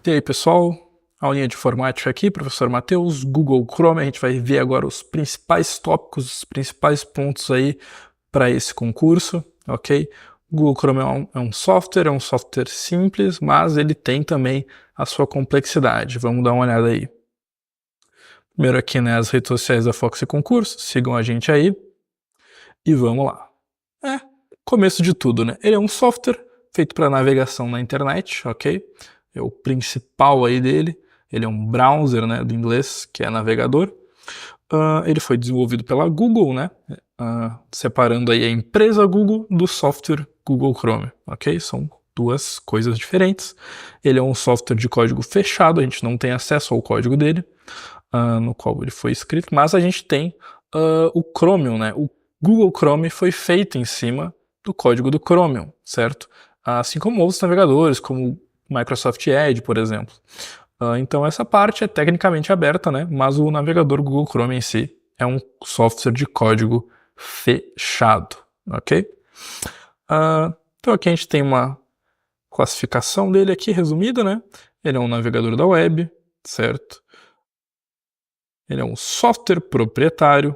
E aí pessoal, aulinha de informática aqui, professor Matheus, Google Chrome. A gente vai ver agora os principais tópicos, os principais pontos aí para esse concurso, ok? Google Chrome é um software simples, mas ele tem também a sua complexidade. Vamos dar uma olhada aí. Primeiro aqui, né, as redes sociais da Fox Concurso, sigam a gente aí e vamos lá. Começo de tudo, né? Ele é um software feito para navegação na internet, ok? É o principal aí dele. Ele é um browser, né, do inglês, que é navegador. Ele foi desenvolvido pela Google, né? Separando aí a empresa Google do software Google Chrome, ok? São duas coisas diferentes. Ele é um software de código fechado, a gente não tem acesso ao código dele, no qual ele foi escrito, mas a gente tem o Chromium, né? O Google Chrome foi feito em cima do código do Chromium, certo? Assim como outros navegadores, como o Microsoft Edge, por exemplo. Então essa parte é tecnicamente aberta, né? Mas o navegador Google Chrome em si é um software de código fechado, ok? Então aqui a gente tem uma classificação dele aqui resumida, né? Ele é um navegador da web, certo? Ele é um software proprietário,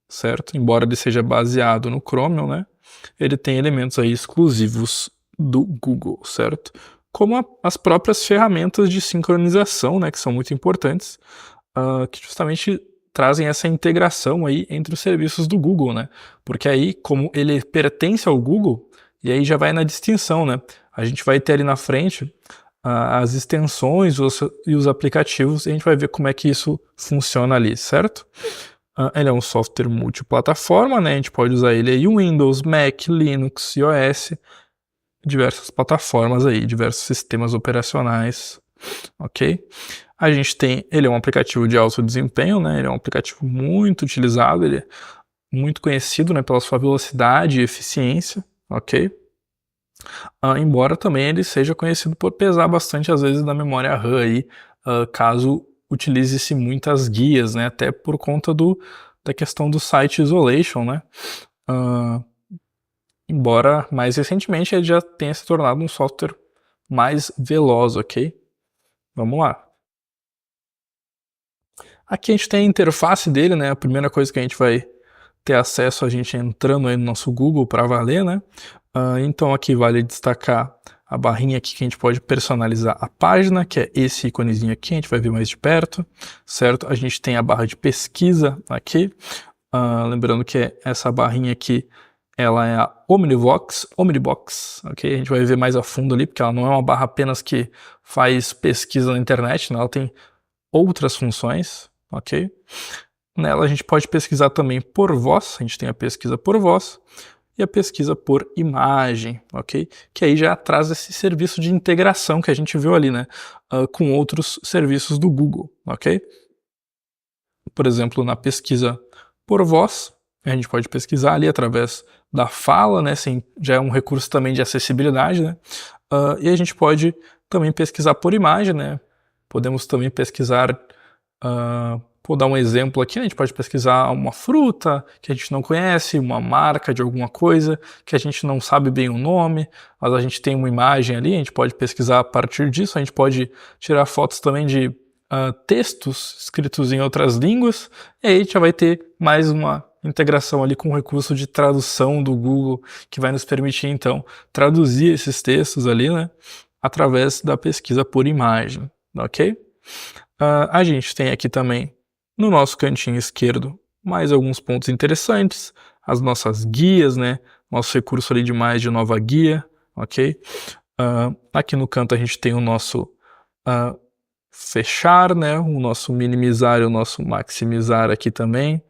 certo? Embora ele seja baseado no Chromium, né? Ele tem elementos aí exclusivos do Google, certo? Como as próprias ferramentas de sincronização, né? Que são muito importantes, que justamente trazem essa integração aí entre os serviços do Google, né? Porque aí, como ele pertence ao Google, e aí já vai na distinção, né? A gente vai ter ali na frente as extensões e os aplicativos, e a gente vai ver como é que isso funciona ali, certo? Ele é um software multiplataforma, né? A gente pode usar ele aí Windows, Mac, Linux, iOS, diversas plataformas aí, diversos sistemas operacionais, ok? A gente tem, ele é um aplicativo de alto desempenho, né? Ele é um aplicativo muito utilizado, ele é muito conhecido, né, pela sua velocidade e eficiência, ok? Embora também ele seja conhecido por pesar bastante às vezes na memória RAM aí, caso utilize-se muitas guias, né, até por conta da questão do site isolation, né, embora mais recentemente ele já tenha se tornado um software mais veloz, ok? Vamos lá. Aqui a gente tem a interface dele, né, a primeira coisa que a gente vai ter acesso a gente entrando aí no nosso Google para valer, né? Então aqui vale destacar a barrinha aqui que a gente pode personalizar a página, que é esse íconezinho aqui, a gente vai ver mais de perto, certo? A gente tem a barra de pesquisa aqui, lembrando que essa barrinha aqui, ela é a Omnibox, ok? A gente vai ver mais a fundo ali, porque ela não é uma barra apenas que faz pesquisa na internet, né? Ela tem outras funções, ok? Nela a gente pode pesquisar também por voz, a gente tem a pesquisa por voz e a pesquisa por imagem, ok? Que aí já traz esse serviço de integração que a gente viu ali, né? Com outros serviços do Google, ok? Por exemplo, na pesquisa por voz, a gente pode pesquisar ali através da fala, né? Já é um recurso também de acessibilidade, né? E a gente pode também pesquisar por imagem, né? Podemos também pesquisar vou dar um exemplo aqui, a gente pode pesquisar uma fruta que a gente não conhece, uma marca de alguma coisa que a gente não sabe bem o nome, mas a gente tem uma imagem ali, a gente pode pesquisar a partir disso, a gente pode tirar fotos também de textos escritos em outras línguas, e aí a gente já vai ter mais uma integração ali com o recurso de tradução do Google, que vai nos permitir então traduzir esses textos ali, né, através da pesquisa por imagem, ok? A gente tem aqui também no nosso cantinho esquerdo mais alguns pontos interessantes, as nossas guias, né? Nosso recurso ali de mais de nova guia, ok? Aqui no canto a gente tem o nosso fechar, né? O nosso minimizar e o nosso maximizar aqui também.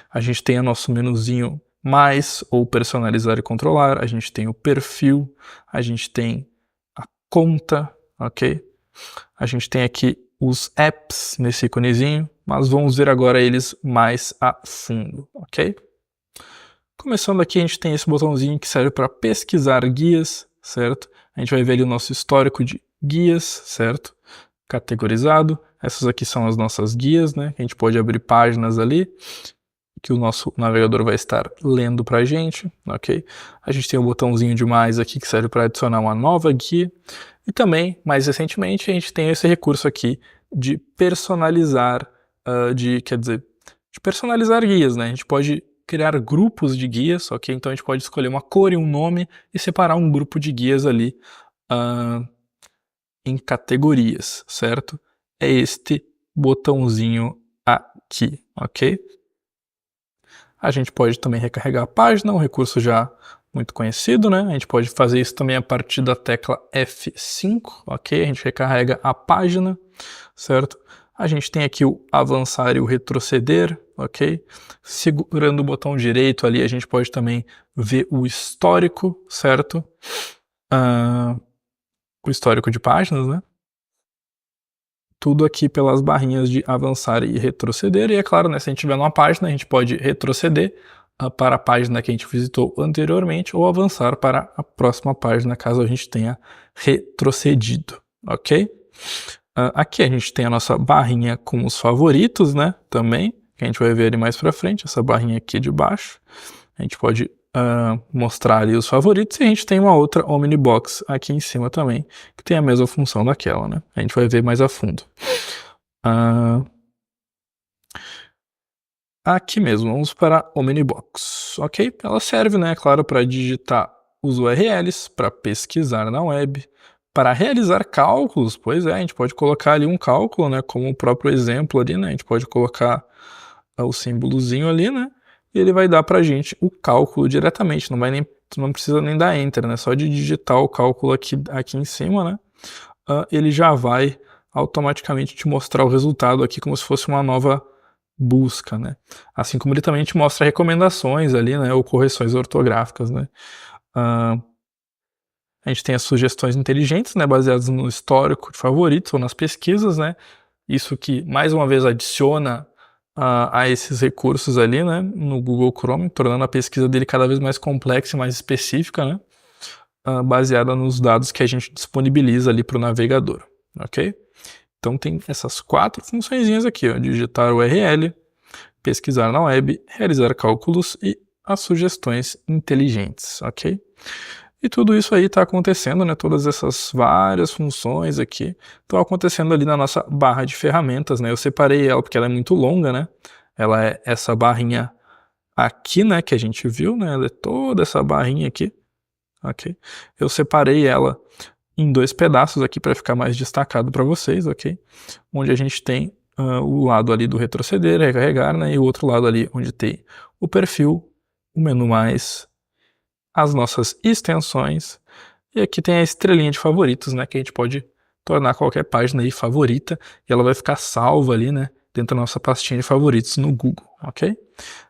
A gente tem o nosso menuzinho mais ou personalizar e controlar. A gente tem o perfil, a gente tem a conta, ok? A gente tem aqui os apps nesse íconezinho, mas vamos ver agora eles mais a fundo, ok? Começando aqui, a gente tem esse botãozinho que serve para pesquisar guias, certo? A gente vai ver ali o nosso histórico de guias, certo? Categorizado. Essas aqui são as nossas guias, né? A gente pode abrir páginas ali que o nosso navegador vai estar lendo para a gente, ok? A gente tem o botãozinho de mais aqui que serve para adicionar uma nova guia. E também, mais recentemente, a gente tem esse recurso aqui de personalizar, de personalizar guias, né? A gente pode criar grupos de guias, ok? Então a gente pode escolher uma cor e um nome e separar um grupo de guias ali em categorias, certo? É este botãozinho aqui, ok? A gente pode também recarregar a página, um recurso já muito conhecido, né? A gente pode fazer isso também a partir da tecla F5, ok? A gente recarrega a página, certo? A gente tem aqui o avançar e o retroceder, ok? Segurando o botão direito ali, a gente pode também ver o histórico, certo? O histórico de páginas, né? Tudo aqui pelas barrinhas de avançar e retroceder. E é claro, né, se a gente estiver numa página, a gente pode retroceder para a página que a gente visitou anteriormente ou avançar para a próxima página, caso a gente tenha retrocedido, ok? Aqui a gente tem a nossa barrinha com os favoritos, né, também, que a gente vai ver ali mais para frente, essa barrinha aqui de baixo. A gente pode mostrar ali os favoritos e a gente tem uma outra Omnibox aqui em cima também, que tem a mesma função daquela, né? A gente vai ver mais a fundo. Aqui mesmo, vamos para a Omnibox, ok? Ela serve, né, claro, para digitar os URLs, para pesquisar na web, para realizar cálculos, pois é, a gente pode colocar ali um cálculo, né, como o próprio exemplo ali, né, a gente pode colocar o símbolozinho ali, né, e ele vai dar pra gente o cálculo diretamente, não precisa nem dar Enter, né, só de digitar o cálculo aqui em cima, né, ele já vai automaticamente te mostrar o resultado aqui como se fosse uma nova busca, né, assim como ele também te mostra recomendações ali, né, ou correções ortográficas, né. A gente tem as sugestões inteligentes, né, baseadas no histórico de favoritos ou nas pesquisas, né, isso que mais uma vez adiciona a esses recursos ali, né, no Google Chrome, tornando a pesquisa dele cada vez mais complexa e mais específica, né, baseada nos dados que a gente disponibiliza ali para o navegador, ok? Então tem essas 4 funçõezinhas aqui, ó, digitar URL, pesquisar na web, realizar cálculos e as sugestões inteligentes, ok? E tudo isso aí está acontecendo, né? Todas essas várias funções aqui estão acontecendo ali na nossa barra de ferramentas, né? Eu separei ela porque ela é muito longa, né? Ela é essa barrinha aqui, né? Que a gente viu, né? Ela é toda essa barrinha aqui, ok? Eu separei ela em 2 pedaços aqui para ficar mais destacado para vocês, ok? Onde a gente tem o lado ali do retroceder, recarregar, né? E o outro lado ali onde tem o perfil, o menu mais, as nossas extensões, e aqui tem a estrelinha de favoritos, né, que a gente pode tornar qualquer página aí favorita, e ela vai ficar salva ali, né, dentro da nossa pastinha de favoritos no Google, ok?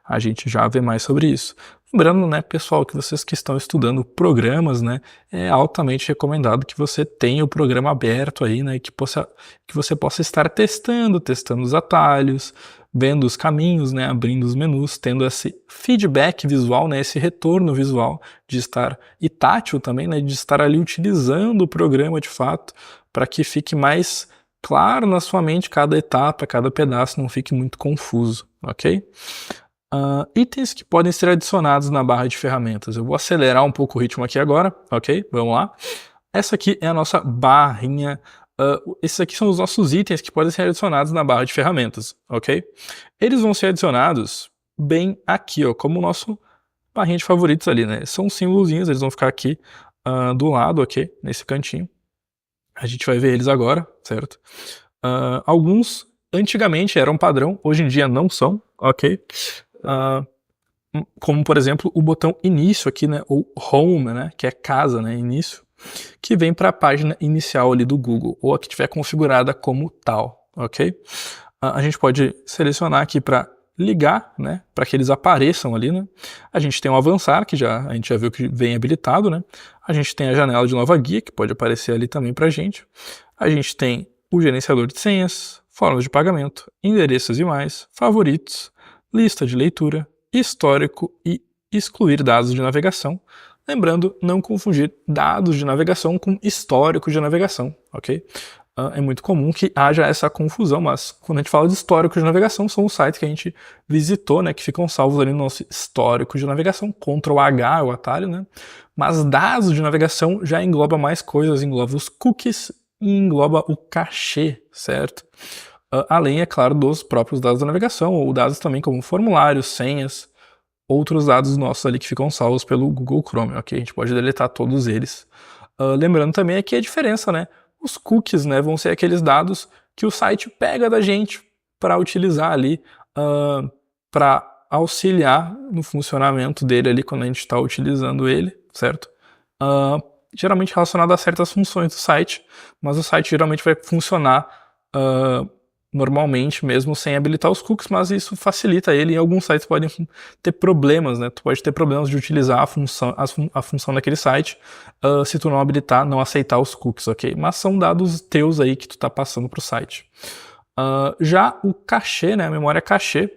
A gente já vê mais sobre isso. Lembrando, né, pessoal, que vocês que estão estudando programas, né, é altamente recomendado que você tenha o programa aberto aí, né, que você possa estar testando os atalhos, vendo os caminhos, né, abrindo os menus, tendo esse feedback visual, né, esse retorno visual de estar, e tátil também, né, de estar ali utilizando o programa de fato, para que fique mais claro na sua mente cada etapa, cada pedaço, não fique muito confuso, ok? Itens que podem ser adicionados na barra de ferramentas. Eu vou acelerar um pouco o ritmo aqui agora, ok? Vamos lá. Essa aqui é a nossa barrinha. Esses aqui são os nossos itens que podem ser adicionados na barra de ferramentas, ok? Eles vão ser adicionados bem aqui, ó, como o nosso barrinha de favoritos ali, né? São símbolozinhos, eles vão ficar aqui do lado, ok? Nesse cantinho. A gente vai ver eles agora, certo? Alguns antigamente eram padrão, hoje em dia não são, ok? Como, por exemplo, o botão início aqui, né? Ou home, né? Que é casa, né? Início. Que vem para a página inicial ali do Google, ou a que tiver configurada como tal, ok? A gente pode selecionar aqui para ligar, né? Para que eles apareçam ali, né? A gente tem o avançar, que a gente já viu que vem habilitado, né? A gente tem a janela de nova guia, que pode aparecer ali também para a gente. A gente tem o gerenciador de senhas, formas de pagamento, endereços e mais, favoritos, lista de leitura, histórico e excluir dados de navegação. Lembrando, não confundir dados de navegação com histórico de navegação, ok? é muito comum que haja essa confusão, mas quando a gente fala de histórico de navegação, são os sites que a gente visitou, né, que ficam salvos ali no nosso histórico de navegação, Ctrl H é o atalho, né, mas dados de navegação já engloba mais coisas, engloba os cookies e engloba o cachê, certo? Além, é claro, dos próprios dados da navegação, ou dados também como formulários, senhas, outros dados nossos ali que ficam salvos pelo Google Chrome, ok? A gente pode deletar todos eles. Lembrando também aqui a diferença, né? Os cookies, né, vão ser aqueles dados que o site pega da gente para utilizar ali, para auxiliar no funcionamento dele ali quando a gente está utilizando ele, certo? Geralmente relacionado a certas funções do site, mas o site geralmente vai funcionar normalmente mesmo sem habilitar os cookies, mas isso facilita ele e alguns sites podem ter problemas, né? Tu pode ter problemas de utilizar a função daquele site se tu não habilitar, não aceitar os cookies, ok? Mas são dados teus aí que tu tá passando pro site. Já o cachê, né? A memória cachê,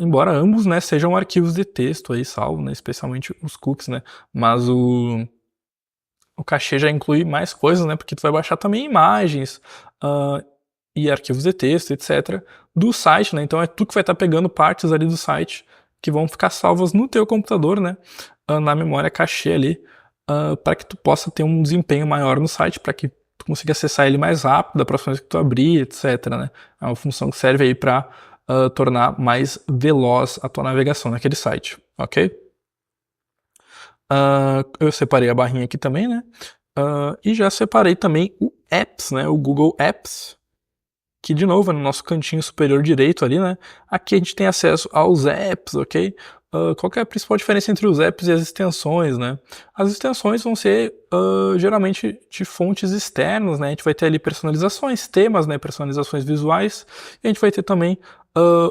embora ambos, né, sejam arquivos de texto aí salvo, né? Especialmente os cookies, né? Mas o cachê já inclui mais coisas, né? Porque tu vai baixar também imagens, e arquivos de texto, etc., do site, né? Então é tu que vai estar pegando partes ali do site que vão ficar salvas no teu computador, né? Na memória cachê ali, para que tu possa ter um desempenho maior no site, para que tu consiga acessar ele mais rápido, da próxima vez que tu abrir, etc., né? É uma função que serve aí para tornar mais veloz a tua navegação naquele site, ok? Eu separei a barrinha aqui também, né? E já separei também o Apps, né? O Google Apps, que de novo é no nosso cantinho superior direito ali, né? Aqui a gente tem acesso aos apps, ok? Qual que é a principal diferença entre os apps e as extensões, né? As extensões vão ser geralmente de fontes externas, né? A gente vai ter ali personalizações, temas, né? Personalizações visuais, e a gente vai ter também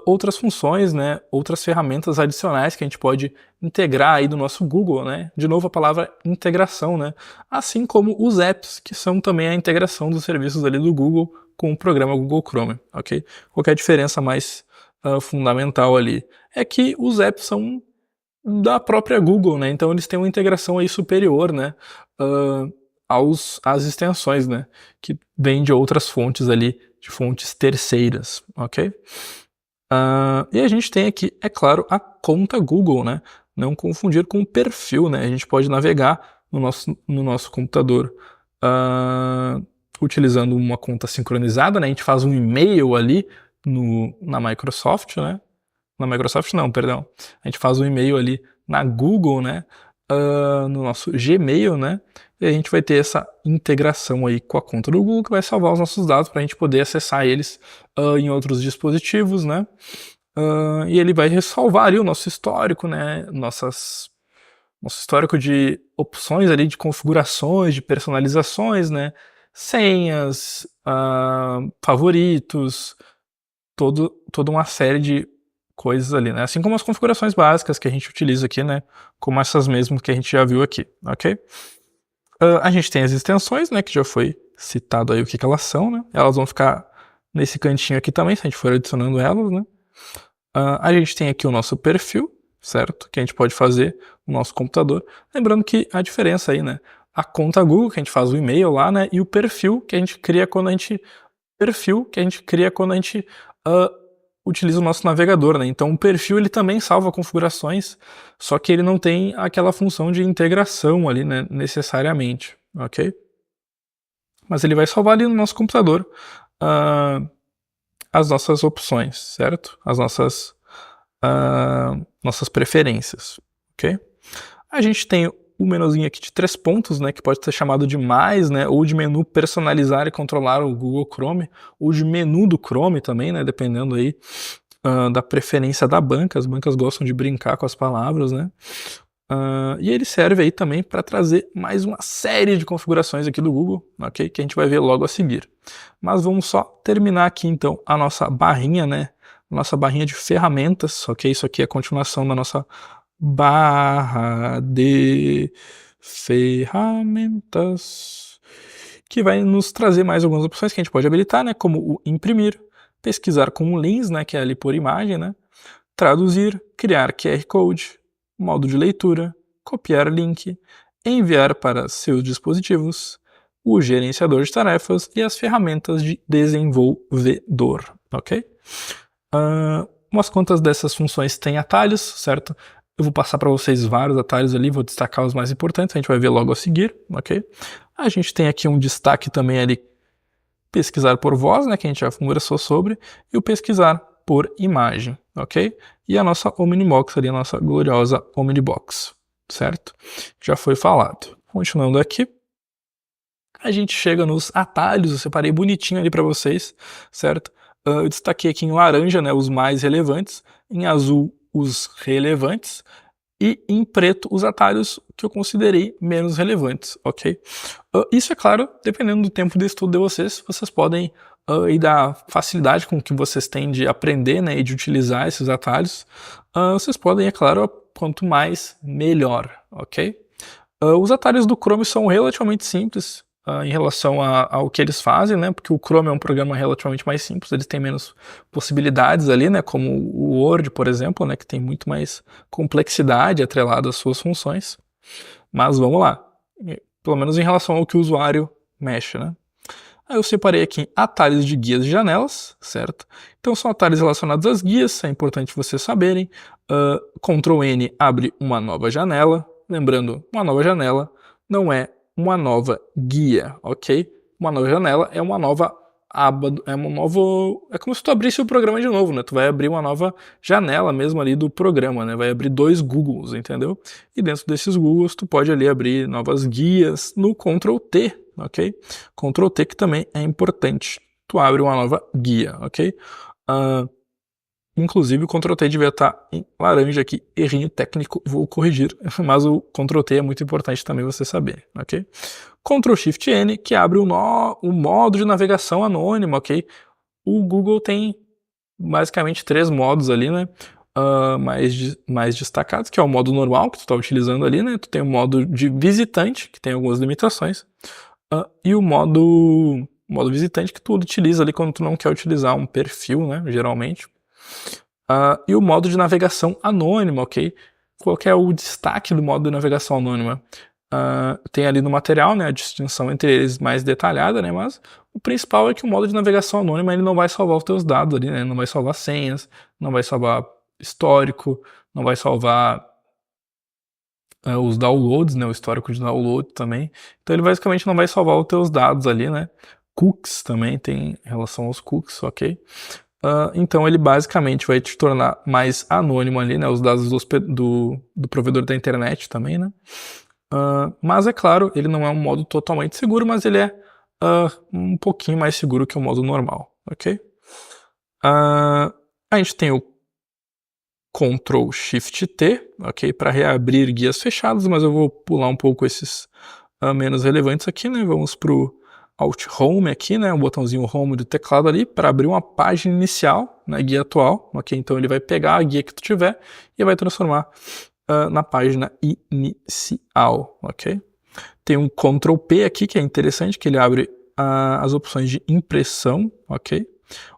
outras funções, né? Outras ferramentas adicionais que a gente pode integrar aí do nosso Google, né? De novo a palavra integração, né? Assim como os apps, que são também a integração dos serviços ali do Google com o programa Google Chrome, ok? Qual que é a diferença mais fundamental ali? É que os apps são da própria Google, né? Então eles têm uma integração aí superior, né? Às extensões, né? Que vêm de outras fontes ali, de fontes terceiras, ok? E a gente tem aqui, é claro, a conta Google, né? Não confundir com o perfil, né? A gente pode navegar no nosso computador utilizando uma conta sincronizada, né? A gente faz um e-mail ali na Microsoft, né? Na Microsoft não, perdão. A gente faz um e-mail ali na Google, né? No nosso Gmail, né? E a gente vai ter essa integração aí com a conta do Google que vai salvar os nossos dados para a gente poder acessar eles em outros dispositivos, né? E ele vai salvar ali o nosso histórico, né? Nosso histórico de opções ali, de configurações, de personalizações, né? Senhas, favoritos, toda uma série de coisas ali, né? Assim como as configurações básicas que a gente utiliza aqui, né? Como essas mesmas que a gente já viu aqui, ok? A gente tem as extensões, né? Que já foi citado aí o que elas são, né? Elas vão ficar nesse cantinho aqui também, se a gente for adicionando elas, né? A gente tem aqui o nosso perfil, certo? Que a gente pode fazer no nosso computador. Lembrando que a diferença aí, né? A conta Google, que a gente faz o e-mail lá, né? E o perfil que a gente cria quando a gente utiliza o nosso navegador, né? Então o perfil ele também salva configurações, só que ele não tem aquela função de integração ali, né? Necessariamente, ok? Mas ele vai salvar ali no nosso computador as nossas opções, certo? As nossas preferências, ok? A gente tem o menuzinho aqui de 3 pontos, né, que pode ser chamado de mais, né, ou de menu personalizar e controlar o Google Chrome, ou de menu do Chrome também, né, dependendo aí da preferência da banca. As bancas gostam de brincar com as palavras, né? E ele serve aí também para trazer mais uma série de configurações aqui do Google, ok? Que a gente vai ver logo a seguir. Mas vamos só terminar aqui então a nossa barrinha, né? Nossa barrinha de ferramentas, ok? Isso aqui é a continuação da nossa barra de ferramentas, que vai nos trazer mais algumas opções que a gente pode habilitar, né? Como o imprimir, pesquisar com links, né? Que é ali por imagem, né? Traduzir, criar QR Code, modo de leitura, copiar link, enviar para seus dispositivos, o gerenciador de tarefas e as ferramentas de desenvolvedor, ok? Umas quantas dessas funções têm atalhos, certo? Eu vou passar para vocês vários atalhos ali, vou destacar os mais importantes, a gente vai ver logo a seguir, ok? A gente tem aqui um destaque também ali, pesquisar por voz, né, que a gente já conversou sobre, e o pesquisar por imagem, ok? E a nossa Omnibox ali, a nossa gloriosa Omnibox, certo? Já foi falado. Continuando aqui, a gente chega nos atalhos, eu separei bonitinho ali para vocês, certo? Eu destaquei aqui em laranja, né, os mais relevantes, em azul os relevantes e em preto os atalhos que eu considerei menos relevantes, ok? Isso é claro, dependendo do tempo de estudo de vocês podem e da facilidade com que vocês têm de aprender, né, e de utilizar esses atalhos, vocês podem, é claro, quanto mais melhor, ok? Os atalhos do Chrome são relativamente simples, em relação ao que eles fazem, né? Porque o Chrome é um programa relativamente mais simples, eles têm menos possibilidades ali, né? Como o Word, por exemplo, né? Que tem muito mais complexidade atrelada às suas funções. Mas vamos lá. Pelo menos em relação ao que o usuário mexe, né? Aí eu separei aqui atalhos de guias e janelas, certo? Então são atalhos relacionados às guias, é importante vocês saberem. Ctrl N abre uma nova janela. Lembrando, uma nova janela não é uma nova guia, ok? Uma nova janela é uma nova aba, é como se tu abrisse o programa de novo, né? Tu vai abrir uma nova janela mesmo ali do programa, né? Vai abrir 2 Googles, entendeu? E dentro desses Googles tu pode ali abrir novas guias no Ctrl T, ok? Ctrl T que também é importante. Tu abre uma nova guia, ok? Inclusive o Ctrl T devia estar em laranja aqui, errinho técnico, vou corrigir, mas o Ctrl T é muito importante também você saber, ok? Ctrl Shift N, que abre o modo de navegação anônimo, ok? O Google tem basicamente 3 modos ali, né? Mais destacados, que é o modo normal que tu está utilizando ali, né? Tu tem o modo de visitante, que tem algumas limitações, e o modo visitante que tu utiliza ali quando tu não quer utilizar um perfil, né? Geralmente. E o modo de navegação anônima, ok? Qual que é o destaque do modo de navegação anônima? Tem ali no material, né, a distinção entre eles mais detalhada, né, mas o principal é que o modo de navegação anônima ele não vai salvar os teus dados ali, né, não vai salvar senhas, não vai salvar histórico, não vai salvar os downloads, né, o histórico de download também. Então ele basicamente não vai salvar os teus dados ali, né. Cookies também tem relação aos cookies, ok? Então ele basicamente vai te tornar mais anônimo ali, né, os dados do provedor da internet também, né. Mas é claro, ele não é um modo totalmente seguro, mas ele é um pouquinho mais seguro que o modo normal, ok? A gente tem o Ctrl Shift T, ok? Para reabrir guias fechadas, mas eu vou pular um pouco esses menos relevantes aqui, né? Vamos pro Alt Home aqui, né? O botãozinho Home do teclado ali para abrir uma página inicial, na guia atual, ok? Então ele vai pegar a guia que tu tiver e vai transformar na página inicial, ok? Tem um Ctrl P aqui que é interessante, que ele abre as opções de impressão, ok?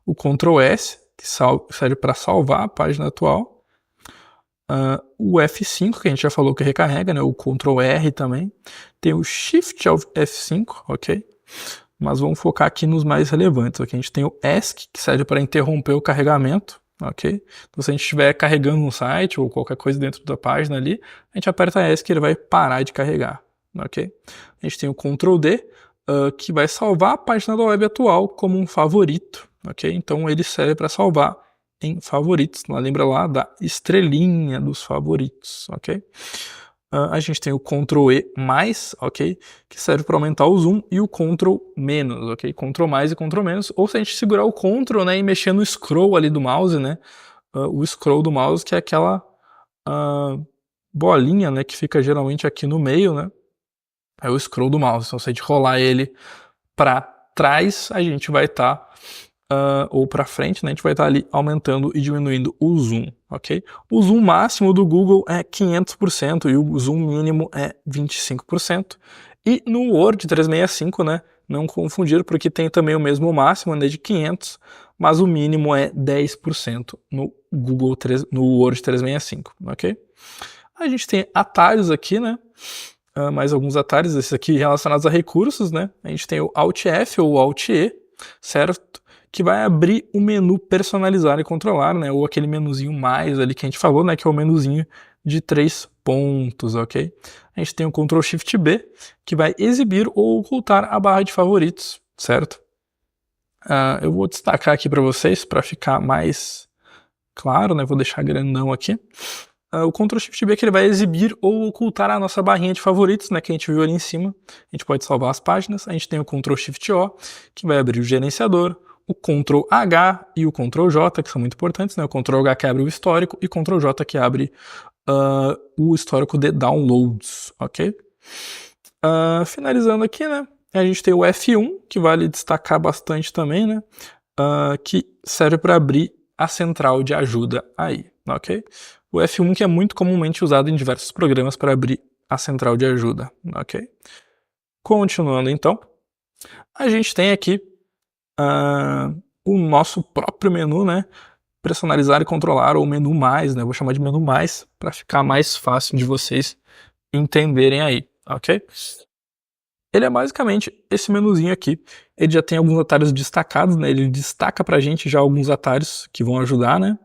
O Ctrl S, que serve para salvar a página atual. O F5, que a gente já falou que recarrega, né? O Ctrl R também. Tem o Shift F5, ok? Mas vamos focar aqui nos mais relevantes. Aqui a gente tem o ESC, que serve para interromper o carregamento, ok? Então se a gente estiver carregando um site ou qualquer coisa dentro da página ali, a gente aperta ESC e ele vai parar de carregar, ok? A gente tem o Ctrl D, que vai salvar a página da web atual como um favorito, ok? Então ele serve para salvar em favoritos, lembra lá da estrelinha dos favoritos, ok? A gente tem o Ctrl E+, ok? Que serve para aumentar o zoom, e o Ctrl menos, ok? Ctrl mais e Ctrl menos, ou se a gente segurar o Ctrl, né, e mexer no scroll ali do mouse, né? O scroll do mouse, que é aquela bolinha, né, que fica geralmente aqui no meio, né? É o scroll do mouse. Então se a gente rolar ele para trás, a gente vai estar ou para frente, né, a gente vai estar ali aumentando e diminuindo o zoom, ok? O zoom máximo do Google é 500% e o zoom mínimo é 25%. E no Word 365, né, não confundir, porque tem também o mesmo máximo, né, de 500, mas o mínimo é 10% no no Word 365, ok? A gente tem atalhos aqui, né? mais alguns atalhos, esses aqui relacionados a recursos, né? A gente tem o Alt F ou Alt E, certo? Que vai abrir o menu personalizar e controlar, né? Ou aquele menuzinho mais ali que a gente falou, né? Que é o menuzinho de 3 pontos, ok? A gente tem o Ctrl Shift B, que vai exibir ou ocultar a barra de favoritos, certo? Eu vou destacar aqui para vocês para ficar mais claro, né? Vou deixar grandão aqui. O Ctrl Shift B é que ele vai exibir ou ocultar a nossa barrinha de favoritos, né, que a gente viu ali em cima. A gente pode salvar as páginas. A gente tem o Ctrl Shift O, que vai abrir o gerenciador, o Ctrl H e o Ctrl J, que são muito importantes, né? O Ctrl H que abre o histórico e o Ctrl J que abre o histórico de downloads, ok? Finalizando aqui, né? A gente tem o F1, que vale destacar bastante também, né? Que serve para abrir a central de ajuda aí, ok? O F1 que é muito comumente usado em diversos programas para abrir a central de ajuda, ok? Continuando então, a gente tem aqui o nosso próprio menu, né? Personalizar e controlar, ou menu mais, né? Vou chamar de menu mais para ficar mais fácil de vocês entenderem aí, ok? Ele é basicamente esse menuzinho aqui. Ele já tem alguns atalhos destacados, né? Ele destaca pra gente já alguns atalhos que vão ajudar, né?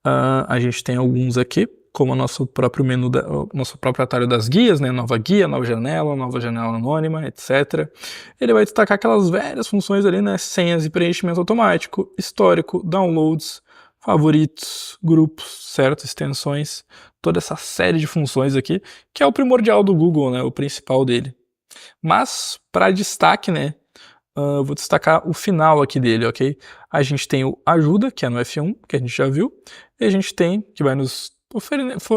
A gente tem alguns aqui, como o nosso próprio menu, o nosso próprio atalho das guias, né? Nova guia, nova janela anônima, etc. Ele vai destacar aquelas velhas funções ali, né? Senhas e preenchimento automático, histórico, downloads, favoritos, grupos, certo? Extensões, toda essa série de funções aqui, que é o primordial do Google, né? O principal dele. Mas, para destaque, né? Vou destacar o final aqui dele, ok? A gente tem o ajuda, que é no F1, que a gente já viu, e a gente tem, que vai nos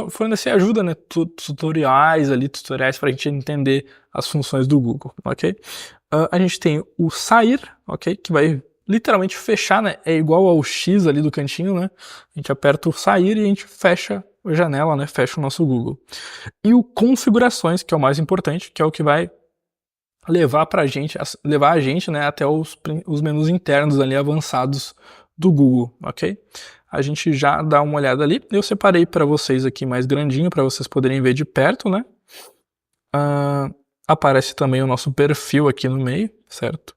fornecer ajuda, né? Tutoriais para a gente entender as funções do Google, ok? A gente tem o sair, ok? Que vai literalmente fechar, né? É igual ao X ali do cantinho, né? A gente aperta o sair e a gente fecha a janela, né? Fecha o nosso Google. E o configurações, que é o mais importante, que é o que vai levar a gente, né, até os menus internos ali avançados do Google, ok? A gente já dá uma olhada ali. Eu separei para vocês aqui mais grandinho para vocês poderem ver de perto, né? Aparece também o nosso perfil aqui no meio, certo?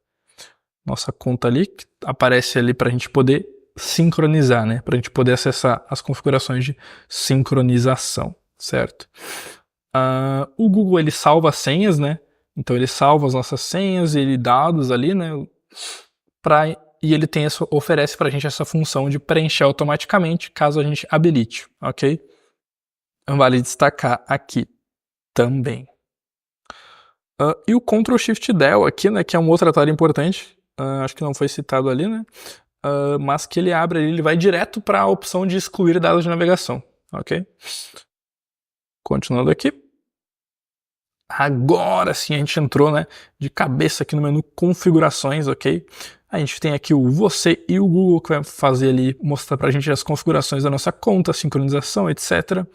Nossa conta ali, que aparece ali para a gente poder sincronizar, né? Para a gente poder acessar as configurações de sincronização, certo? O Google ele salva senhas, né? Então ele salva as nossas senhas e dados ali, né? E ele oferece pra gente essa função de preencher automaticamente caso a gente habilite, ok? Vale destacar aqui também. E o Ctrl Shift Del aqui, né? Que é um outro atalho importante. Acho que não foi citado ali, né? Mas que ele abre, ele vai direto para a opção de excluir dados de navegação, ok? Continuando aqui. Agora sim a gente entrou, né, de cabeça aqui no menu configurações, ok? A gente tem aqui o você e o Google que vai fazer ali, mostrar pra gente as configurações da nossa conta, sincronização, etc.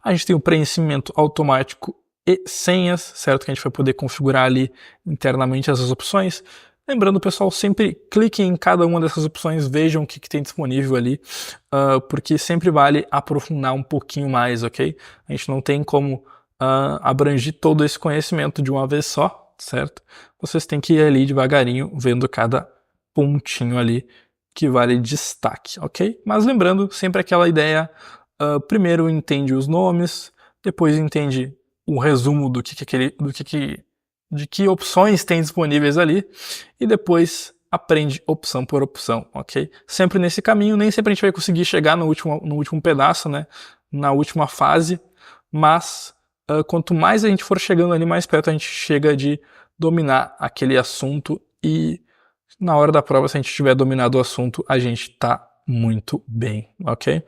A gente tem o preenchimento automático e senhas, certo? Que a gente vai poder configurar ali internamente essas opções. Lembrando, pessoal, sempre cliquem em cada uma dessas opções, vejam o que tem disponível ali, porque sempre vale aprofundar um pouquinho mais, ok? A gente não tem como abranger todo esse conhecimento de uma vez só, certo? Vocês têm que ir ali devagarinho, vendo cada pontinho ali que vale destaque, ok? Mas lembrando, sempre aquela ideia, primeiro entende os nomes, depois entende o resumo de que opções tem disponíveis ali, e depois aprende opção por opção, ok? Sempre nesse caminho, nem sempre a gente vai conseguir chegar no último pedaço, né? Na última fase, mas quanto mais a gente for chegando ali, mais perto a gente chega de dominar aquele assunto, e na hora da prova, se a gente tiver dominado o assunto, a gente tá muito bem, ok?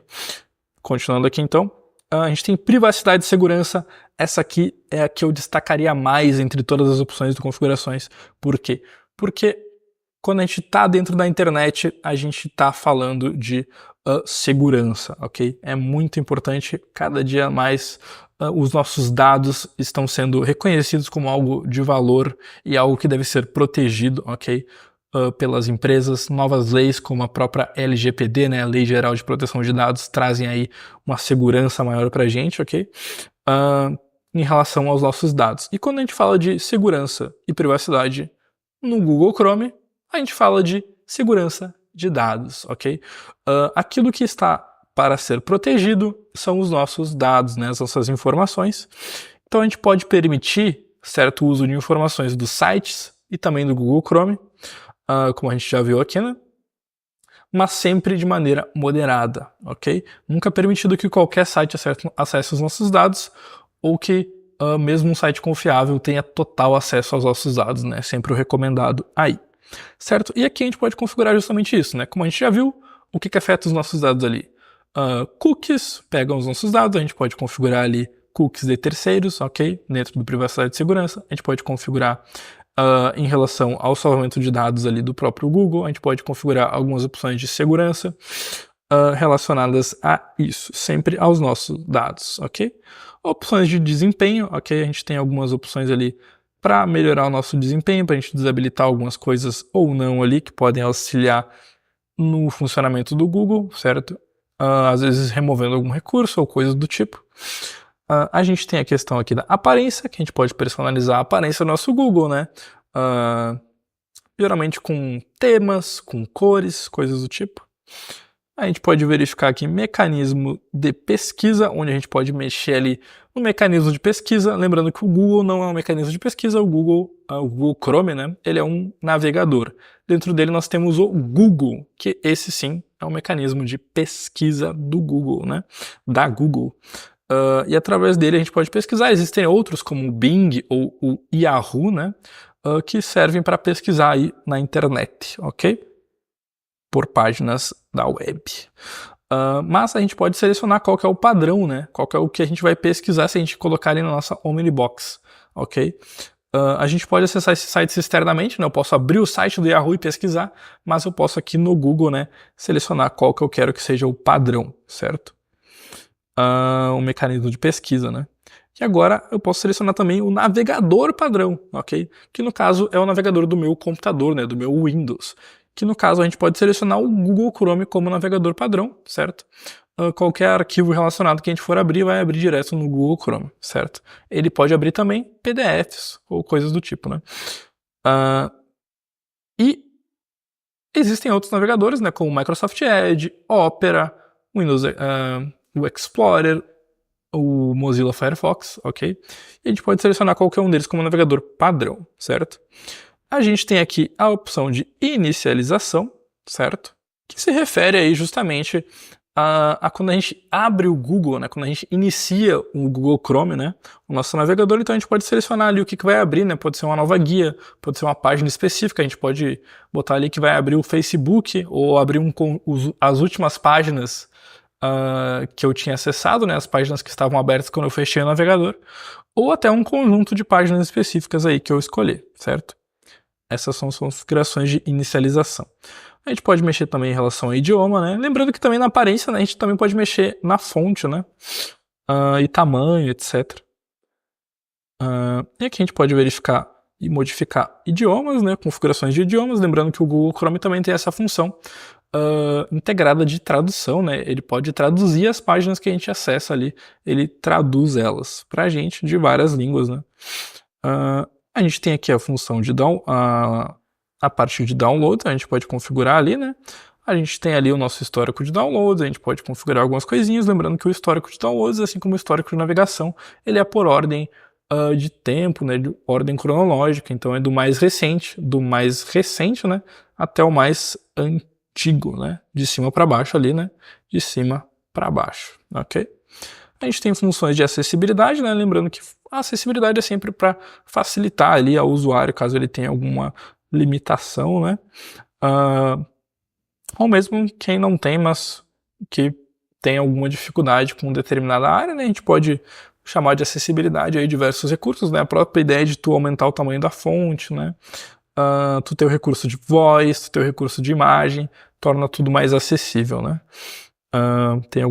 Continuando aqui então, a gente tem privacidade e segurança. Essa aqui é a que eu destacaria mais entre todas as opções de configurações. Por quê? Porque quando a gente está dentro da internet, a gente está falando de segurança, ok? É muito importante, cada dia mais os nossos dados estão sendo reconhecidos como algo de valor e algo que deve ser protegido, ok? Pelas empresas. Novas leis como a própria LGPD, né, a Lei Geral de Proteção de Dados, trazem aí uma segurança maior pra gente, ok? em relação aos nossos dados. E quando a gente fala de segurança e privacidade no Google Chrome, a gente fala de segurança de dados, ok? Aquilo que está para ser protegido são os nossos dados, né, as nossas informações. Então a gente pode permitir certo uso de informações dos sites e também do Google Chrome, como a gente já viu aqui, né? Mas sempre de maneira moderada, ok? Nunca permitido que qualquer site acesse os nossos dados ou que mesmo um site confiável tenha total acesso aos nossos dados, né? Sempre o recomendado aí, certo? E aqui a gente pode configurar justamente isso, né? Como a gente já viu, o que afeta os nossos dados ali? Cookies pegam os nossos dados, a gente pode configurar ali cookies de terceiros, ok? Dentro do privacidade e segurança, a gente pode configurar em relação ao salvamento de dados ali do próprio Google, a gente pode configurar algumas opções de segurança relacionadas a isso, sempre aos nossos dados, ok? Opções de desempenho, ok? A gente tem algumas opções ali para melhorar o nosso desempenho, para a gente desabilitar algumas coisas ou não ali que podem auxiliar no funcionamento do Google, certo? Às vezes removendo algum recurso ou coisas do tipo. A gente tem a questão aqui da aparência, que a gente pode personalizar a aparência do nosso Google, né? Geralmente com temas, com cores, coisas do tipo. A gente pode verificar aqui mecanismo de pesquisa, onde a gente pode mexer ali no mecanismo de pesquisa. Lembrando que o Google não é um mecanismo de pesquisa, o Google Chrome, né? Ele é um navegador. Dentro dele nós temos o Google, que esse sim é um mecanismo de pesquisa do Google, né? Da Google. E através dele a gente pode pesquisar. Existem outros como o Bing ou o Yahoo, né? Que servem para pesquisar aí na internet, ok? Por páginas da web. Mas a gente pode selecionar qual que é o padrão, né? Qual que é o que a gente vai pesquisar se a gente colocar ali na nossa Omnibox, ok? A gente pode acessar esses sites externamente, né? Eu posso abrir o site do Yahoo e pesquisar, mas eu posso aqui no Google, né, selecionar qual que eu quero que seja o padrão, certo? O mecanismo de pesquisa, né? E agora eu posso selecionar também o navegador padrão, ok? Que no caso é o navegador do meu computador, né? Do meu Windows. Que no caso a gente pode selecionar o Google Chrome como navegador padrão, certo? Qualquer arquivo relacionado que a gente for abrir vai abrir direto no Google Chrome, certo? Ele pode abrir também PDFs ou coisas do tipo, né? E existem outros navegadores, né? Como o Microsoft Edge, Opera, Windows, o Explorer, o Mozilla Firefox, ok? E a gente pode selecionar qualquer um deles como navegador padrão, certo? A gente tem aqui a opção de inicialização, certo? Que se refere aí justamente a quando a gente abre o Google, né? Quando a gente inicia o Google Chrome, né? O nosso navegador, então a gente pode selecionar ali o que vai abrir, né? Pode ser uma nova guia, pode ser uma página específica, a gente pode botar ali que vai abrir o Facebook ou abrir as últimas páginas que eu tinha acessado, né, as páginas que estavam abertas quando eu fechei o navegador, ou até um conjunto de páginas específicas aí que eu escolhi, certo? Essas são as configurações de inicialização. A gente pode mexer também em relação ao idioma, né? Lembrando que também na aparência, né, a gente também pode mexer na fonte, né? E tamanho, etc. E aqui a gente pode verificar e modificar idiomas, né? Configurações de idiomas. Lembrando que o Google Chrome também tem essa função integrada de tradução, né? Ele pode traduzir as páginas que a gente acessa ali, ele traduz elas pra gente de várias línguas, né? A gente tem aqui a função de a parte de download, a gente pode configurar ali, né? A gente tem ali o nosso histórico de downloads, a gente pode configurar algumas coisinhas, lembrando que o histórico de downloads, assim como o histórico de navegação, ele é por ordem de tempo, né? De ordem cronológica, então é do mais recente, né? Até o mais antigo, né? De cima para baixo ali, né? De cima para baixo, ok? A gente tem funções de acessibilidade, né? Lembrando que a acessibilidade é sempre para facilitar ali ao usuário, caso ele tenha alguma limitação, né? Ou mesmo quem não tem, mas que tem alguma dificuldade com determinada área, né? A gente pode chamar de acessibilidade aí diversos recursos, né? A própria ideia de tu aumentar o tamanho da fonte, né? Tu ter o recurso de voz, tu ter o recurso de imagem, torna tudo mais acessível, né? Tem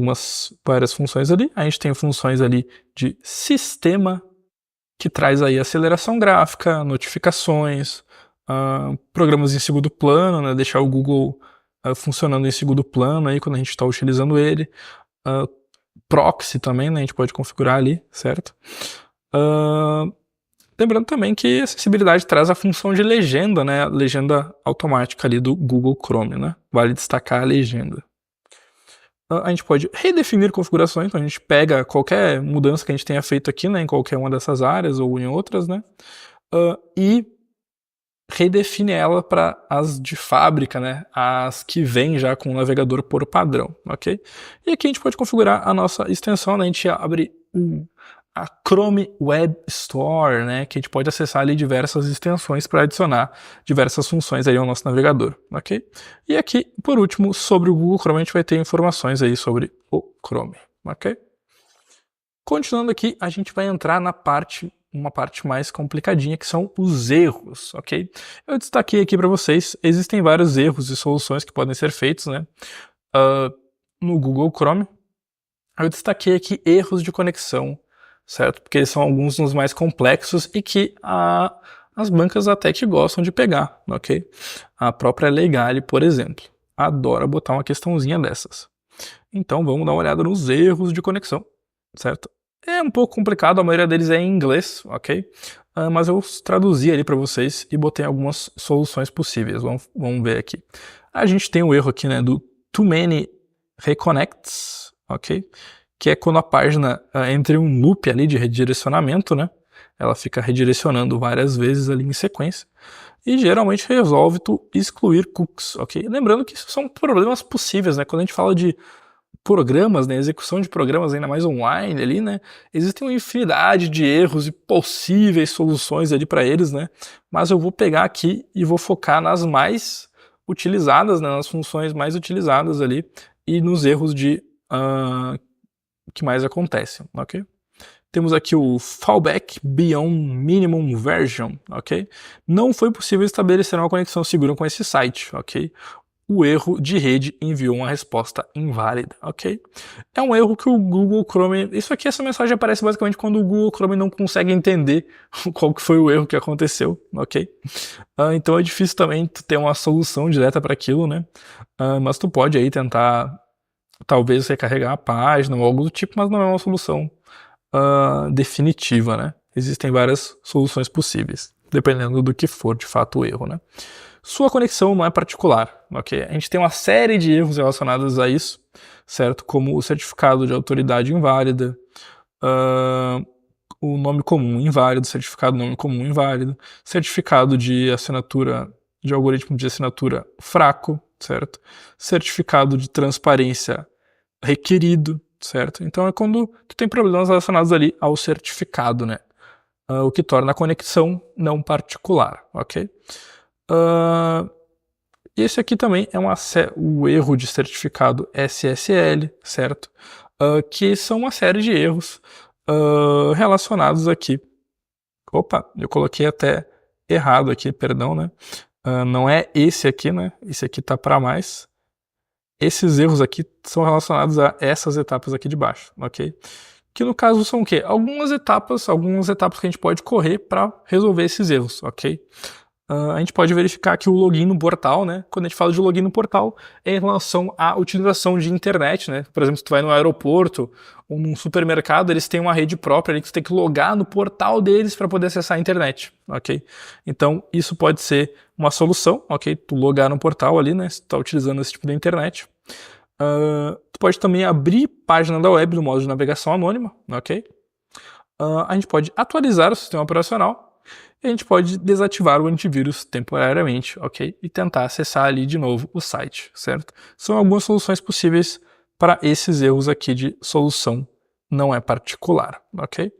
várias funções ali. A gente tem funções ali de sistema, que traz aí aceleração gráfica, notificações, programas em segundo plano, né? Deixar o Google funcionando em segundo plano aí quando a gente está utilizando ele. Proxy também, né? A gente pode configurar ali, certo? Lembrando também que acessibilidade traz a função de legenda, né? A legenda automática ali do Google Chrome, né? Vale destacar a legenda. A gente pode redefinir configurações, então a gente pega qualquer mudança que a gente tenha feito aqui, né, em qualquer uma dessas áreas ou em outras, né, e redefine ela para as de fábrica, né, as que vêm já com o navegador por padrão, ok? E aqui a gente pode configurar a nossa extensão, né, a gente abre a Chrome Web Store, né, que a gente pode acessar ali diversas extensões para adicionar diversas funções aí ao nosso navegador, ok? E aqui, por último, sobre o Google Chrome, a gente vai ter informações aí sobre o Chrome, ok? Continuando aqui, a gente vai entrar na uma parte mais complicadinha, que são os erros, ok? Eu destaquei aqui para vocês, existem vários erros e soluções que podem ser feitos, né, no Google Chrome. Eu destaquei aqui erros de conexão, certo? Porque eles são alguns dos mais complexos e que as bancas até que gostam de pegar, ok? A própria Legale, por exemplo, adora botar uma questãozinha dessas. Então vamos dar uma olhada nos erros de conexão, certo? É um pouco complicado, a maioria deles é em inglês, ok? Mas eu traduzi ali para vocês e botei algumas soluções possíveis. Vamos ver aqui. A gente tem o erro aqui, né, do too many reconnects, ok? Que é quando a página entra em um loop ali de redirecionamento, né? Ela fica redirecionando várias vezes ali em sequência. E geralmente resolve tu excluir cookies, ok? Lembrando que isso são problemas possíveis, né? Quando a gente fala de programas, né, execução de programas ainda mais online ali, né, existem uma infinidade de erros e possíveis soluções ali para eles, né, mas eu vou pegar aqui e vou focar nas mais utilizadas, né, nas funções mais utilizadas ali e nos erros de que mais acontecem, ok? Temos aqui o fallback beyond minimum version, ok? Não foi possível estabelecer uma conexão segura com esse site, ok? O erro de rede enviou uma resposta inválida, ok? É um erro que o Google Chrome... essa mensagem aparece basicamente quando o Google Chrome não consegue entender qual que foi o erro que aconteceu, ok? Então é difícil também tu ter uma solução direta para aquilo, né? Mas tu pode aí tentar, talvez, recarregar a página ou algo do tipo, mas não é uma solução definitiva, né? Existem várias soluções possíveis, dependendo do que for de fato o erro, né? Sua conexão não é particular, ok? A gente tem uma série de erros relacionados a isso, certo? Como o certificado de autoridade inválida, o nome comum inválido, certificado de nome comum inválido, certificado de assinatura, de algoritmo de assinatura fraco, certo? Certificado de transparência requerido, certo? Então é quando tu tem problemas relacionados ali ao certificado, né? O que torna a conexão não particular, ok? Esse aqui também é o erro de certificado SSL, certo? Que são uma série de erros relacionados aqui. Opa, eu coloquei até errado aqui, perdão, né? Não é esse aqui, né? Esse aqui tá para mais. Esses erros aqui são relacionados a essas etapas aqui de baixo, ok? Que no caso são o quê? Algumas etapas que a gente pode correr para resolver esses erros, ok? A gente pode verificar que o login no portal, né? Quando a gente fala de login no portal, é em relação à utilização de internet, né? Por exemplo, se tu vai no aeroporto ou num supermercado, eles têm uma rede própria ali que tu tem que logar no portal deles para poder acessar a internet, ok? Então, isso pode ser uma solução, ok? Tu logar no portal ali, né? Se tu tá utilizando esse tipo de internet. Tu pode também abrir página da web no modo de navegação anônima, ok? A gente pode atualizar o sistema operacional e a gente pode desativar o antivírus temporariamente, ok? E tentar acessar ali de novo o site, certo? São algumas soluções possíveis para esses erros aqui de solução não é particular, ok?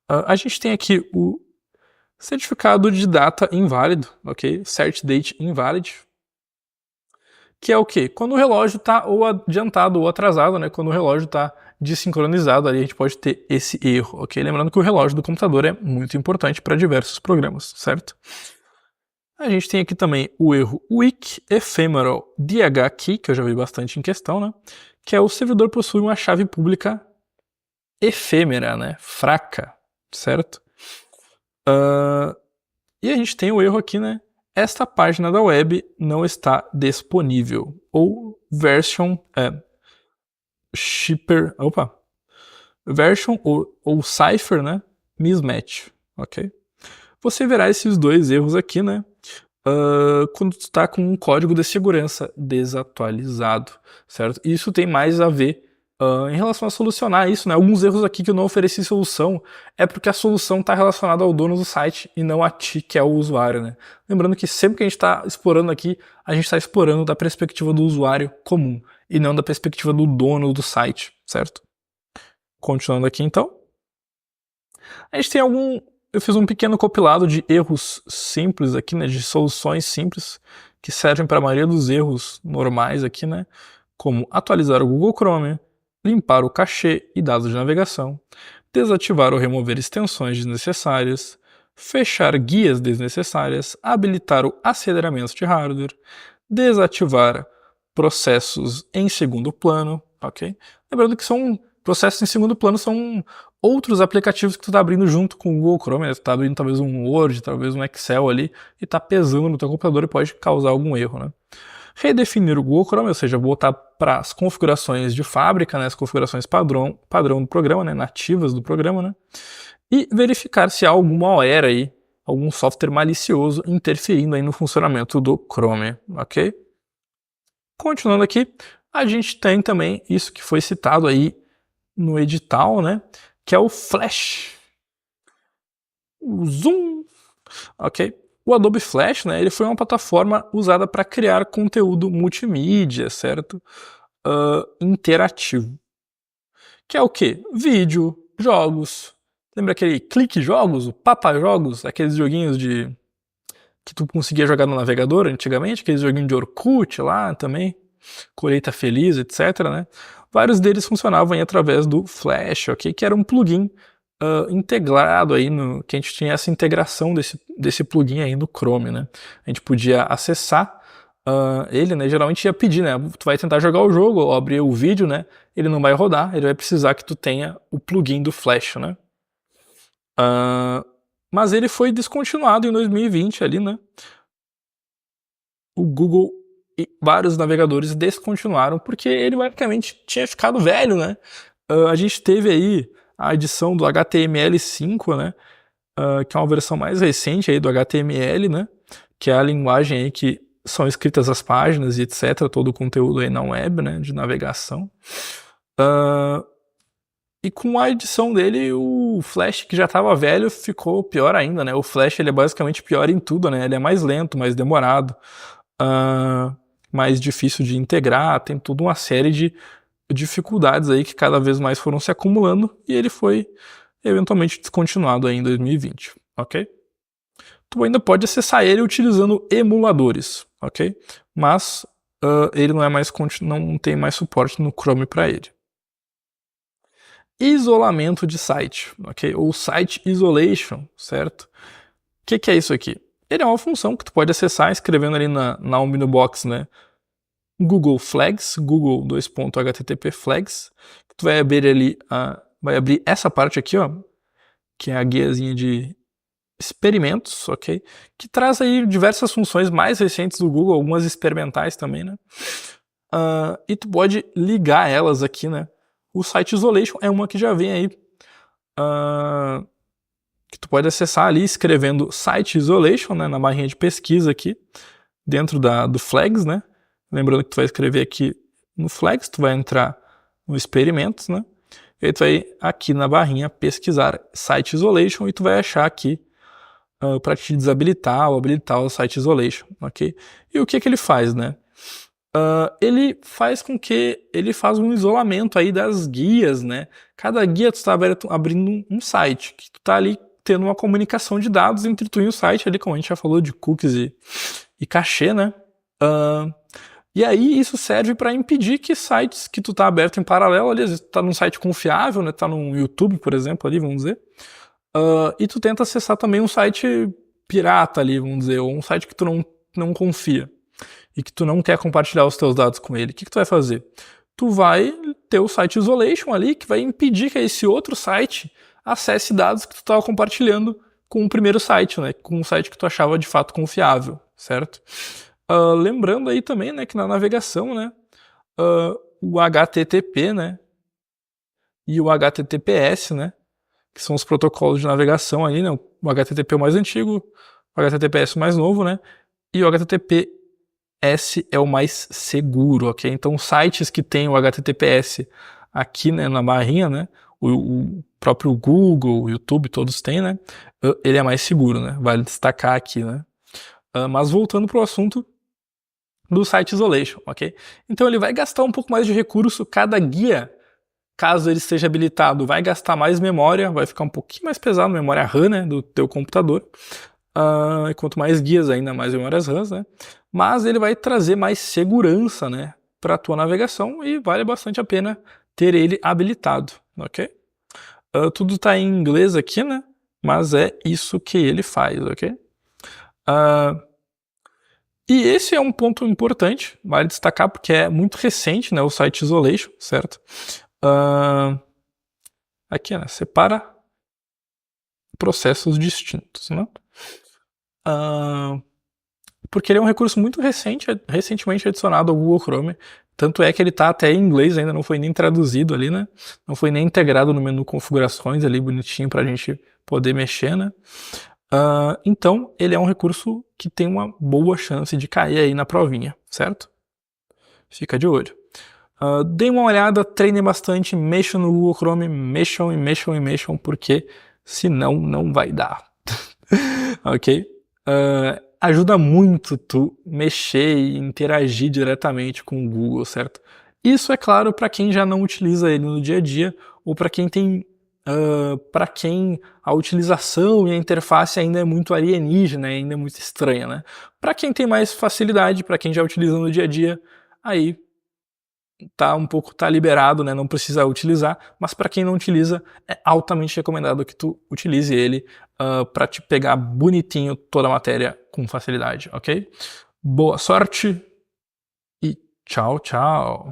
A gente tem aqui o certificado de data inválido, ok? Cert date invalid, que é o quê? Quando o relógio está ou adiantado ou atrasado, né? Quando o relógio está desincronizado, ali a gente pode ter esse erro, ok? Lembrando que o relógio do computador é muito importante para diversos programas, certo? A gente tem aqui também o erro Weak Ephemeral DH Key, que eu já vi bastante em questão, né? Que é o servidor possui uma chave pública efêmera, né? Fraca, certo? E a gente tem o erro aqui, né? Esta página da web não está disponível. Ou version shipper, version ou cipher, né? mismatch, ok? Você verá esses dois erros aqui, né? Quando tu está com um código de segurança desatualizado, certo? Isso tem mais a ver em relação a solucionar isso, né? Alguns erros aqui que eu não ofereci solução é porque a solução está relacionada ao dono do site e não a ti, que é o usuário, né? Lembrando que sempre que a gente está explorando aqui, a gente está explorando da perspectiva do usuário comum e não da perspectiva do dono do site, certo? Continuando aqui então. A gente tem eu fiz um pequeno compilado de erros simples aqui, né, de soluções simples, que servem para a maioria dos erros normais aqui, né, como atualizar o Google Chrome, limpar o cachê e dados de navegação, desativar ou remover extensões desnecessárias, fechar guias desnecessárias, habilitar o aceleramento de hardware, desativar processos em segundo plano, ok? Lembrando que processos em segundo plano são outros aplicativos que tu tá abrindo junto com o Google Chrome, né? Tu tá abrindo talvez um Word, talvez um Excel ali, e tá pesando no teu computador e pode causar algum erro, né? Redefinir o Google Chrome, ou seja, voltar para as configurações de fábrica, né? As configurações padrão do programa, né? Nativas do programa, né? E verificar se há alguma OR aí, algum software malicioso interferindo aí no funcionamento do Chrome, ok? Continuando aqui, a gente tem também isso que foi citado aí no edital, né? Que é o Flash. O Zoom, ok? O Adobe Flash, né? Ele foi uma plataforma usada para criar conteúdo multimídia, certo? Interativo. Que é o quê? Vídeo, jogos. Lembra aquele Clique Jogos, o Papa Jogos, aqueles joguinhos que tu conseguia jogar no navegador antigamente, aqueles joguinhos de Orkut lá também, Colheita Feliz, etc, né? Vários deles funcionavam aí através do Flash, ok? Que era um plugin integrado aí, que a gente tinha essa integração desse plugin aí no Chrome, né? A gente podia acessar ele, né? Geralmente ia pedir, né? Tu vai tentar jogar o jogo ou abrir o vídeo, né? Ele não vai rodar, ele vai precisar que tu tenha o plugin do Flash, né? Mas ele foi descontinuado em 2020 ali, né? O Google e vários navegadores descontinuaram porque ele basicamente tinha ficado velho, né? A gente teve aí a edição do HTML5, né? Que é uma versão mais recente aí do HTML, né? Que é a linguagem aí que são escritas as páginas e etc. Todo o conteúdo aí na web, né? De navegação. E com a edição dele, o Flash, que já estava velho, ficou pior ainda, né? O Flash ele é basicamente pior em tudo, né? Ele é mais lento, mais demorado, mais difícil de integrar, tem toda uma série de dificuldades aí que cada vez mais foram se acumulando e ele foi eventualmente descontinuado aí em 2020, ok? Tu ainda pode acessar ele utilizando emuladores, ok? Mas ele não tem mais suporte no Chrome para ele. Isolamento de site, ok? Ou Site Isolation, certo? O que é isso aqui? Ele é uma função que tu pode acessar escrevendo ali na Omnibox, né? Google Flags, Google /http flags. Tu vai abrir ali, vai abrir essa parte aqui, ó, que é a guiazinha de experimentos, ok? Que traz aí diversas funções mais recentes do Google, algumas experimentais também, né? E tu pode ligar elas aqui, né? O Site Isolation é uma que já vem aí, que tu pode acessar ali escrevendo Site Isolation, né? Na barrinha de pesquisa aqui, dentro do Flags, né? Lembrando que tu vai escrever aqui no Flags, tu vai entrar no Experimentos, né? E aí tu vai aqui na barrinha pesquisar Site Isolation e tu vai achar aqui para te desabilitar ou habilitar o Site Isolation, ok? E o que ele faz, né? Ele faz com que ele faz um isolamento aí das guias, né? Cada guia tu está abrindo um site, que tu tá ali tendo uma comunicação de dados entre tu e o site ali, como a gente já falou de cookies e cachê, né? E aí isso serve para impedir que sites que tu tá aberto em paralelo, ali, às vezes tu tá num site confiável, né? Tá no YouTube, por exemplo, ali, vamos dizer. E tu tenta acessar também um site pirata ali, vamos dizer, ou um site que tu não confia e que tu não quer compartilhar os teus dados com ele. O que tu vai fazer? Tu vai ter o Site Isolation ali, que vai impedir que esse outro site acesse dados que tu estava compartilhando com o primeiro site, né? Com um site que tu achava de fato confiável, certo? Lembrando aí também, né, que na navegação, né, o HTTP, né, e o HTTPS, né, que são os protocolos de navegação aí, né? O HTTP é o mais antigo, o HTTPS o mais novo, né? E o HTTPS é o mais seguro, ok? Então, sites que tem o HTTPS aqui, né, na barrinha, né? O próprio Google, o YouTube, todos têm, né? Ele é mais seguro, né? Vale destacar aqui, né? Mas voltando para o assunto do Site Isolation, ok? Então ele vai gastar um pouco mais de recurso, cada guia, caso ele esteja habilitado, vai gastar mais memória, vai ficar um pouquinho mais pesado, memória RAM, né, do teu computador. E quanto mais guias, ainda mais memórias RAM, né? Mas ele vai trazer mais segurança, né, para a tua navegação e vale bastante a pena ter ele habilitado, ok? Tudo está em inglês aqui, né? Mas é isso que ele faz, ok? E esse é um ponto importante, vale destacar, porque é muito recente, né, o Site Isolation, certo? Aqui, né, separa processos distintos, né? Porque ele é um recurso muito recentemente adicionado ao Google Chrome, tanto é que ele está até em inglês, ainda não foi nem traduzido ali, né? Não foi nem integrado no menu configurações ali, bonitinho, para a gente poder mexer, né? Então, ele é um recurso que tem uma boa chance de cair aí na provinha, certo? Fica de olho. Dê uma olhada, treine bastante, mexam no Google Chrome, mexam, porque senão não vai dar. Ok? Ajuda muito tu mexer e interagir diretamente com o Google, certo? Isso é claro para quem já não utiliza ele no dia a dia ou para quem tem para quem a utilização e a interface ainda é muito alienígena, ainda é muito estranha, né? Para quem tem mais facilidade, para quem já utiliza no dia a dia, aí tá liberado, né? Não precisa utilizar, mas para quem não utiliza, é altamente recomendado que tu utilize ele para te pegar bonitinho toda a matéria com facilidade, ok? Boa sorte e tchau, tchau!